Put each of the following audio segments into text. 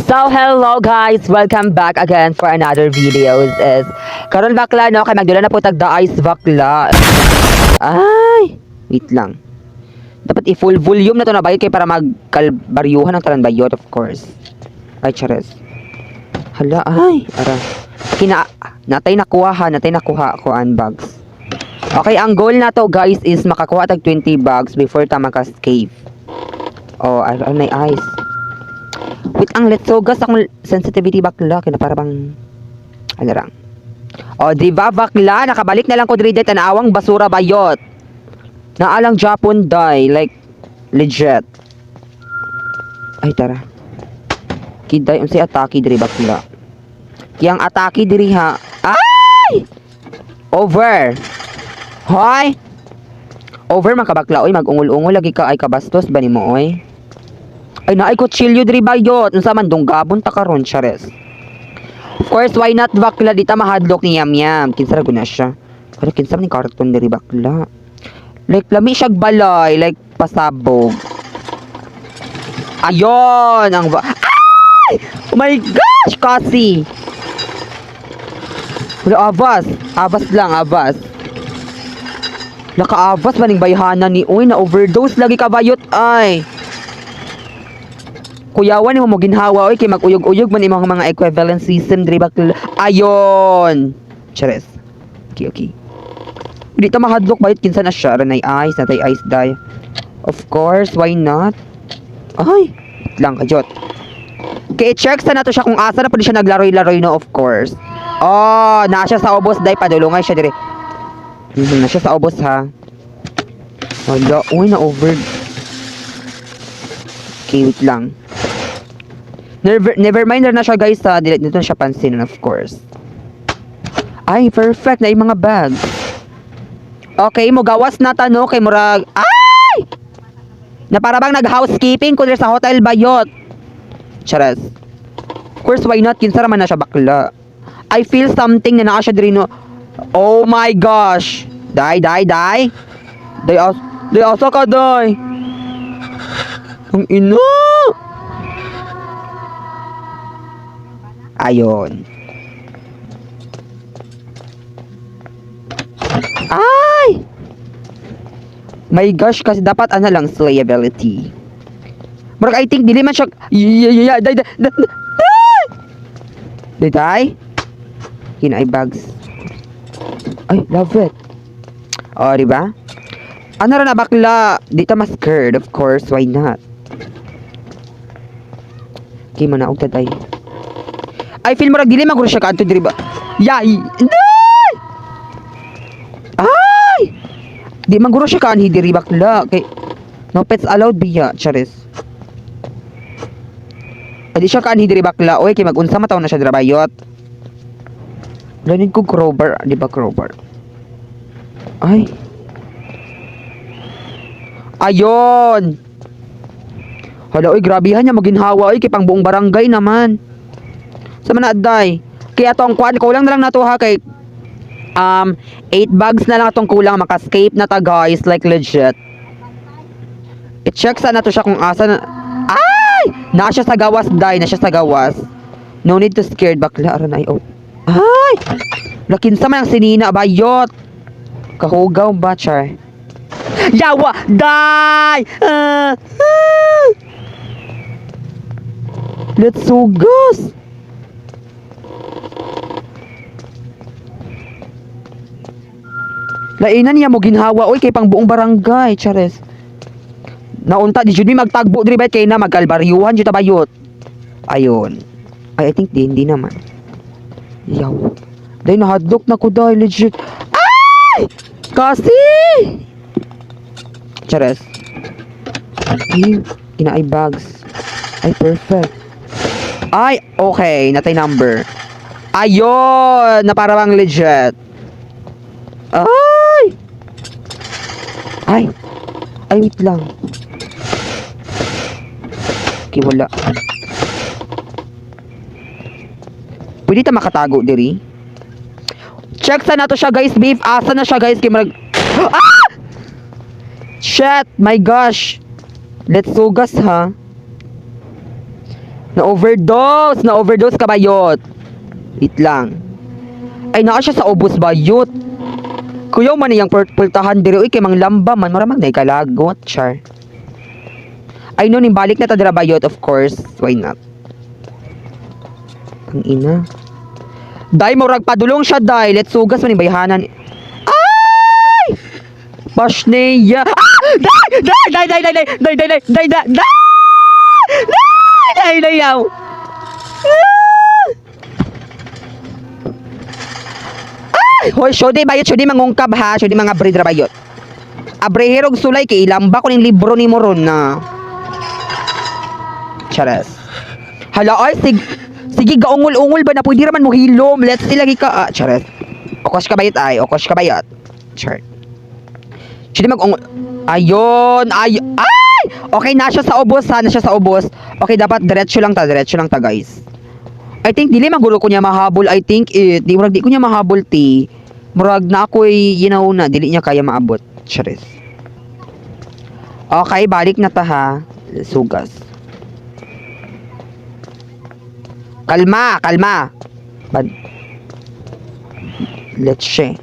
So hello guys, welcome back again for another videos is karon bakla no kay magdula na po tag the ice bakla. Ay, wait lang. Dapat i-full volume na to na bayot kay para magkalbaryuhan ang talan bayot of course. Ay chares. Hala ay, ara. Natay nakuha ko ang bags. Okay, ang goal na to guys is makakuha tag 20 bags before ta maka-escape. Oh, ay ice. Wait, ang let's so gas akong sensitivity bakla kina para bang ano lang. O di ba bakla nakabalik na lang ko diri tanawang basura bayot. Naalang Japon die like legit. Ay tara. Kiday unsay atake diri bakla. Kiyang atake diri ha. Ay! Over. Hoy. Over makabakla oy magungol-ungol lagi ka ay kabastos ba nimo oy. Ay naay kutsilyo diri bayot unsa man dunggabon ta karon chares. Of course why not bakla dita mahadlok ni Yam kinsa ra guna siya. Pero kinsa man ni karton diri bakla. Like lami siya balay like pasabog. Ayon ang ay! Oh my gosh kasi. Wala abas lang abas. Nakaabas maning bayhanan ni uy na overdose lagi ka bayot ay. Kuyawan ni mo ginhawa oy kay maguyog-uyog man imong mga equivalent system diri bakla. Ayon. Chares. Okay. Di ta mahadlok bayot kinsa na siya ranay ice natay ice die. Of course, why not? Ay, lang kajot. Kay check sa nato siya kung asa na pud siya naglaroy-laroy no of course. Oh, na siya sa ubos day padulungay siya diri. Na siya sa ubos ha. Wala, uy na over. Okay, wait lang. Never mind na siya guys ha. Dito na siya pansin of course. Ay, perfect na yung mga bags. Okay, mo gawas na tano kay murag. Ay! Na para bang nag-housekeeping kundi sa hotel bayot. Charas. Of course, why not? Kinsa raman na siya bakla. I feel something na naa siya diri no. Oh my gosh. Die. Day asa ka day. Ang ino. Ayon. Ay! My gosh, kasi dapat ano lang slayability. Murag I think dili man siya die. Kina ay bags. Ay, love it. Oh, di ba? Ano ra na bakla? Di ta mas scared, of course, why not? Okay, manaog tatay. I feel murag dili maguro siya kadto diri ba? Yay! Ay! Di maguro siya kanhi diri bakla kay no pets allowed biya, charis. Adi siya kanhi diri bakla, oy kay magunsa mataw na siya dira bayot. Lanin ko crowbar, di ba crowbar? Ay. Ayon. Hala oy grabihan niya maginhawa oy kay pang buong barangay naman. Sa manaaday. Kaya atong kuan kulang na lang nato ha kay 8 bags na lang atong kulang maka-escape na ta guys like legit. I-check sa nato siya kung asa na. Ay! Na siya sa gawas day, na siya sa gawas. No need to scared bakla aron ay oh. Ay! Lakin sa man ang sinina bayot. Kahugaw ba char? Yawa! Die! Let's sugas! Lainan niya mo ginhawa oy kay pang buong barangay, chares. Naunta di jud mi magtagbo diri bayt kay na magkalbaryuhan jud ta bayot. Ayon. Ay I think hindi naman. Yaw. Day nahadlok na ko day legit. Ay! Kasi! Chares. Ay, kina ay bags. Ay perfect. Ay, okay, natay number. Ayon, na para bang legit. Ay! Ay, wait lang. Okay, wala. Pwede ta makatago diri. Check sa nato siya guys, beef. Asa na siya guys kay marag. Ah! Shit, my gosh. Let's sugas ha. Na-overdose! Na-overdose ka bayot. Wait lang. Ay, naa siya sa ubos bayot. Kuyaw man niyang pultahan diri. Uy, kay mang lamba man. Maramang na ikalagot. Char. Ay, no, balik na ta dira bayot, of course. Why not? Ang ina. Day, murag padulong siya, day. Let's sugas man yung bayhanan. Ay! Pasneya. Ah! Day! Day! Day! Day! Day! Day! Day! Day! Day! Day! Day! Day! Day! Yaw! Ay! Hoy, syudi bayot, syudi mangungkab ha. Syudi mga breed ra bayot. Abrehirog sulay kay ilamba ko ning libro ni Moron na. Charas. Hala, ay, sige, gaungol-ungol ba na pwede raman mo hilom. Let's see lagi ka. Charas. Okos ka bayot ay. Okos ka bayot. Char. Syudi mag-ungol. Ayun. Ay! Okay, na siya sa ubos ha. Na siya sa ubos. Okay, dapat diretso lang ta. Diretso lang ta, guys. I think, dili maguro ko niya mahabol. I think it. Di ko niya mahabol, ti. Murag na ako'y na. Dili niya kaya maabot. Charis. Okay, balik na ta ha. Sugas. Kalma. Let's see.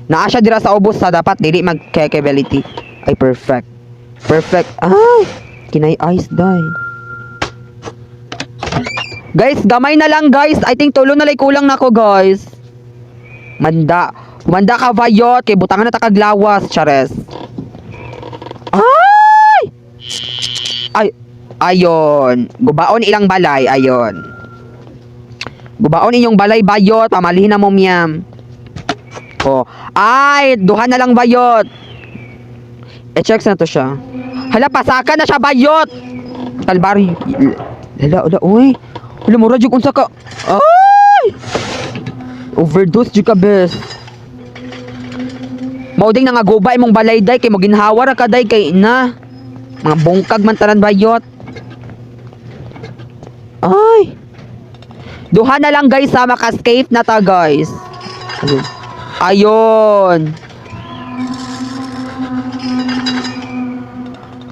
Naa siya dira sa ubos sa dapat dili mag-capability. Ay, perfect. Ay! Kinay ice die. Guys, gamay na lang guys. I think tulo na lay kulang nako guys. Manda ka bayot kay butangan na ta kaglawas, chares. Ay! Ayon. Gubaon ilang balay, ayon. Gubaon inyong balay bayot, pamalihin na mo miyam. Oh, ay, duha na lang bayot. E-check na to siya. Hala, pasaka na siya bayot. Kalbari. Hala, uy. Hala, mura jud unsa ka. Ay! Overdose jud ka, bes. Mauding nangagubay mong balay day kay mo ginhawa ra ka day kay na. Mga bungkag man tanan bayot. Ay. Duha na lang guys ha, maka-escape na ta guys. Ayun.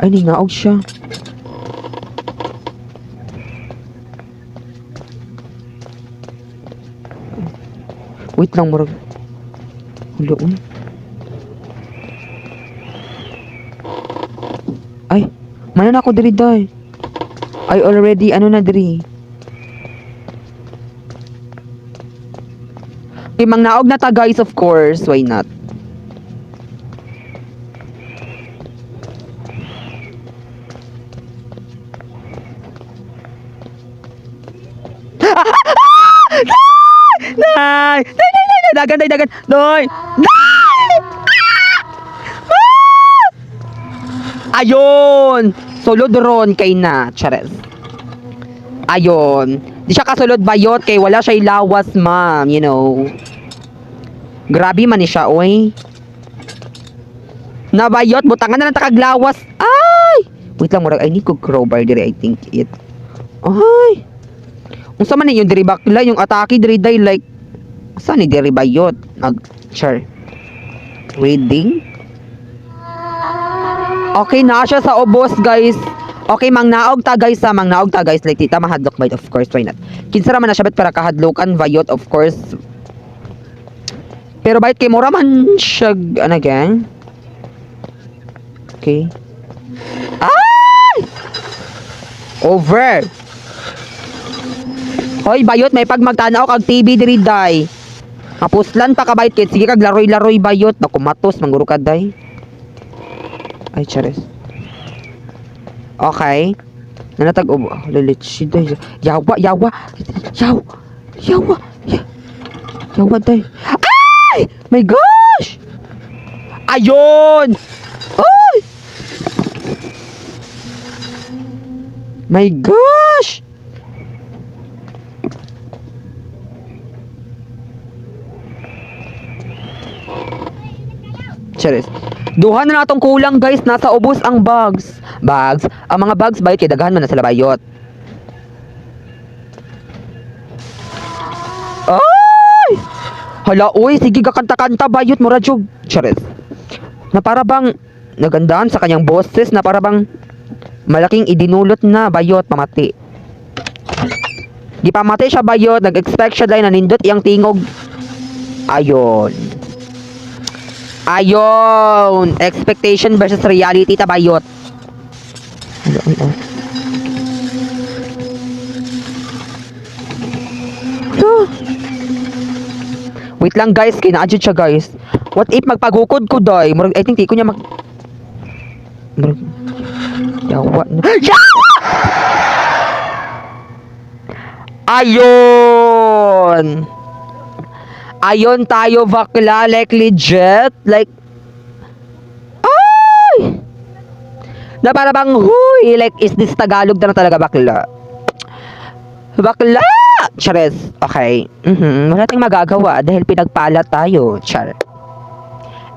Ay, ningaog siya. Wait lang, murag. Hulo, Ay, mana na ako diri day. I already, na diri. Okay, mang naog na ta guys, of course. Why not? Day! Dagan! Doy! Ayun! Sulod ron kay na, chares. Ayun. Di siya kasulod bayot kay wala siya ilawas, ma'am, you know. Grabe man ni siya, oy. Nabayot, butangan na lang takaglawas. Ay! Wait lang, murag, I need ko crowbar diri, I think it. Ay! Unsa man yung diri bakla, yung atake diri day, like, saan ni diri bayot? Char. Reading? Okay na siya sa ubos, guys. Okay, mang naog ta guys. Like, tita mahadlok bayot, of course, why not? Kinsa raman na siya bet para kahadlokan bayot, of course. Pero bayot kay mura man siya, gang? Okay. Ay! Over! Hoy, bayot, may pag magtanaw kag TV diri day. Mapuslan pa ka bayot kit. Sige kag laroy-laroy bayot. Naku, matos, mangguro ka day. Ay, chares. Okay. Nanatag ubo. Lalitsi day. Yawa. Yawa day. Ay! My gosh! Ayun! Ay! My gosh! Charis. Duha na natong kulang guys, nasa ubos ang bags. Ang mga bags bayot kay daghan man na sila bayot. Ay! Hala, uy, sige kakanta-kanta bayot mo radyog. Charis. Na para bang nagandahan sa kanyang boses, na para bang malaking idinulot na bayot pamati. Gipamatay siya bayot, nag-expect siya dahil nanindot iyang tingog. Ayon. Ayon! Expectation versus reality ta bayot. So, wait lang guys, kinaadjud siya guys. What if magpagukod ko doy? Murag, I think di ko niya mag... Murag... Yawa na... Yawa! Ayon! Ayon tayo bakla, like legit. Like... Ay! Na para bang, huy! Like, is this Tagalog na talaga bakla? Bakla! Chares. Okay. Wala tayong magagawa dahil pinagpala tayo. Char.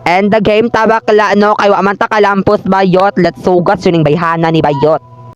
And the game tabakla no kay wa man ta kalampos bayot. Let's sugat suning bayhana ni bayot.